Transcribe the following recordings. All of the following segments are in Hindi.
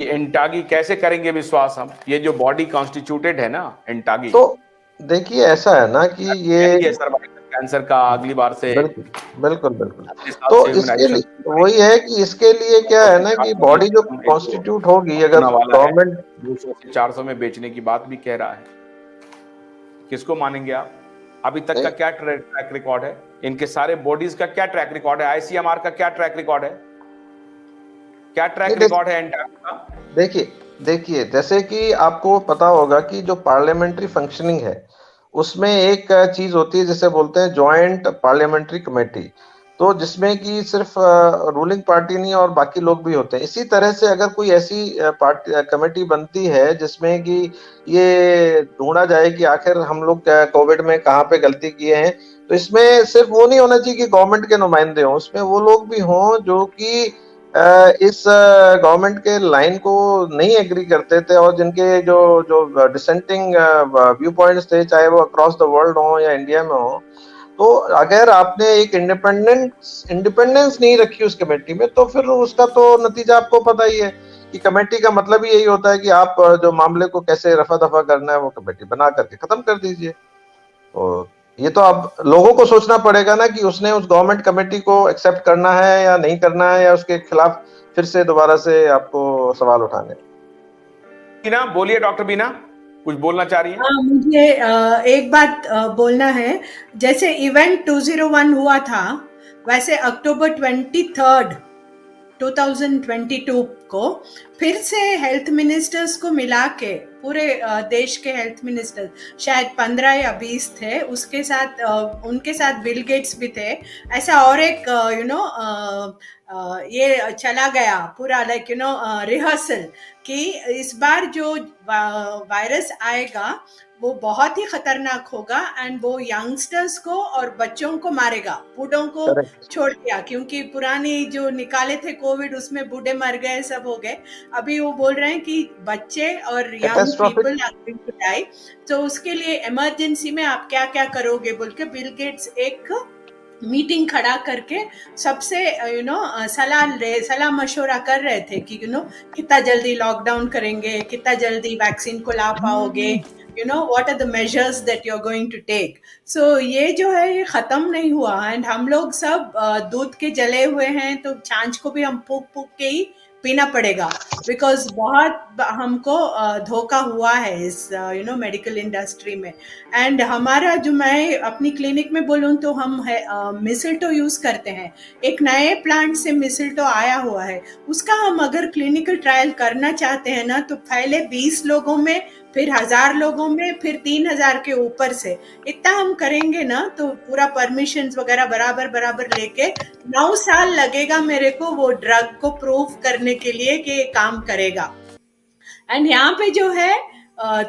कि एंटागी कैसे करेंगे विश्वास हम? ये जो बॉडी कॉन्स्टिट्यूटेड है ना एंटागी, तो देखिए ऐसा है ना कि ये है भी सर्वाइकल कैंसर का अगली बार से बिल्कुल, बिल्कुल, बिल्कुल। अगले साल तो से इसके इम्यूनाइजेशन लिए वही है कि इसके लिए क्या है ना कि बॉडी जो कॉन्स्टिट्यूट होगी अगर होने वाला है, गवर्नमेंट 200 से 400 में बेचने की बात भी कह रहा है। किसको मानेंगे आप? अभी तक का नहीं, क्या ट्रैक रिकॉर्ड है? इनके सारे बॉडीज का क्या ट्रैक रिकॉर्ड है? आईसीएमआर का क्या ट्रैक रिकॉर्ड है? क्या नहीं ट्रैक रिकॉर्ड है एंटागी का? देखिए देखिए जैसे कि आपको पता होगा कि जो पार्लियामेंट्री फंक्शनिंग है उसमें एक चीज होती है जिसे बोलते हैं जॉइंट पार्लियामेंट्री कमेटी, तो जिसमें कि सिर्फ रूलिंग पार्टी नहीं और बाकी लोग भी होते हैं। इसी तरह से अगर कोई ऐसी पार्टी कमेटी बनती है जिसमें कि ये ढूंढा जाए कि आखिर हम लोग कोविड में कहाँ पे गलती किए हैं, तो इसमें सिर्फ वो नहीं होना चाहिए कि गवर्नमेंट के नुमाइंदे हों, उसमें वो लोग भी हों जो कि इस गवर्नमेंट के लाइन को नहीं एग्री करते थे और जिनके जो जो डिसेंटिंग व्यू पॉइंट्स थे, चाहे वो अक्रॉस द वर्ल्ड हो या इंडिया में हो। तो अगर आपने एक इंडिपेंडेंस नहीं रखी उस कमेटी में तो फिर उसका तो नतीजा आपको पता ही है कि कमेटी का मतलब ही यही होता है कि आप जो मामले को कैसे रफा दफा करना है वो कमेटी बना करके खत्म कर दीजिए। तो ये तो अब लोगों को सोचना पड़ेगा ना कि उसने उस गवर्नमेंट कमेटी को एक्सेप्ट करना है या नहीं करना है, या उसके खिलाफ फिर से दोबारा से आपको सवाल उठाने। बीना बोलिए, डॉक्टर बीना कुछ बोलना चाह रही हैं? हाँ, मुझे एक बात बोलना है। जैसे इवेंट 201 हुआ था, वैसे अक्टूबर 23 2022 को फिर से हेल्थ मिनिस्टर्स को मिला के पूरे देश के हेल्थ मिनिस्टर शायद 15 या 20 थे, उसके साथ उनके साथ बिल गेट्स भी थे। ऐसा और एक ये चला गया पूरा लाइक रिहर्सल कि इस बार जो वायरस आएगा वो बहुत ही खतरनाक होगा एंड वो यंगस्टर्स को और बच्चों को मारेगा, बूढ़ों को करेक्ट। छोड़ दिया, क्योंकि पुरानी जो निकाले थे कोविड उसमें बूढ़े मर गए, सब हो गए। अभी वो बोल रहे हैं कि बच्चे और young catastrophic. People are going to die. तो उसके लिए इमरजेंसी में आप क्या क्या करोगे बोल के बिल गेट्स एक मीटिंग खड़ा करके सबसे सलाह मशवरा कर रहे थे कि कितना जल्दी लॉकडाउन करेंगे, कितना जल्दी वैक्सीन को ला पाओगे, what are the measures that you are going to take. So ये जो है ये खत्म नहीं हुआ एंड हम लोग सब दूध के जले हुए हैं, तो छाछ को भी हम फूक फूक के ही पीना पड़ेगा, बिकॉज बहुत हमको धोखा हुआ है इस मेडिकल इंडस्ट्री में। एंड हमारा जो मैं अपनी क्लिनिक में बोलूँ तो हम मिसिल्टो यूज करते हैं, एक नए प्लांट से मिसिल्टो आया हुआ है, उसका हम अगर क्लिनिकल ट्रायल करना चाहते हैं ना तो पहले 20 लोगों में, फिर 1000 लोगों में, फिर 3000 के ऊपर से इतना हम करेंगे ना तो पूरा परमिशन वगैरह बराबर बराबर लेके 9 साल लगेगा मेरे को वो ड्रग को प्रूव करने के लिए कि ये काम करेगा। एंड यहाँ पे जो है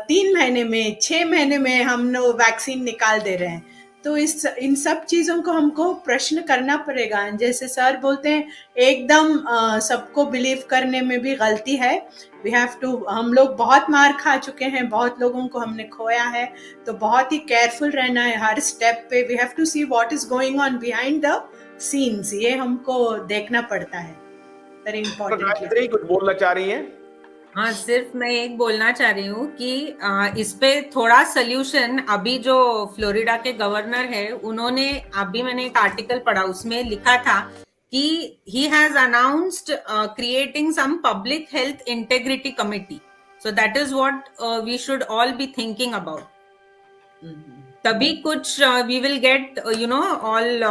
3 महीने में 6 महीने में हम लोग वैक्सीन निकाल दे रहे हैं। तो इन सब चीजों को हमको प्रश्न करना पड़ेगा। जैसे सर बोलते हैं एकदम सबको बिलीव करने में भी गलती है। वी हैव टू, हम लोग बहुत मार खा चुके हैं, बहुत लोगों को हमने खोया है, तो बहुत ही केयरफुल रहना है हर स्टेप पे। We have to see what is going on behind the scenes, ये हमको देखना पड़ता है वेरी इंपॉर्टेंटली। कुछ बोलना चाह रही हैं? हाँ, सिर्फ मैं एक बोलना चाह रही हूँ कि इस पे थोड़ा सोल्यूशन, अभी जो फ्लोरिडा के गवर्नर है उन्होंने, अभी मैंने एक आर्टिकल पढ़ा उसमें लिखा था कि he has announced creating some public health integrity committee, so that is what we should all be thinking about. तभी कुछ we will get all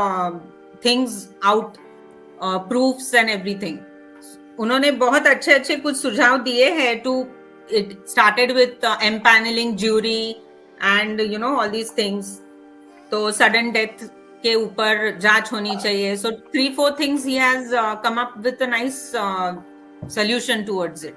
things out, proofs and everything. उन्होंने बहुत अच्छे अच्छे कुछ सुझाव दिए हैं too, it started with empanelling jury and all these things. तो सडन डेथ के ऊपर जांच होनी चाहिए। So 3-4 things he has come up with a nice solution towards it.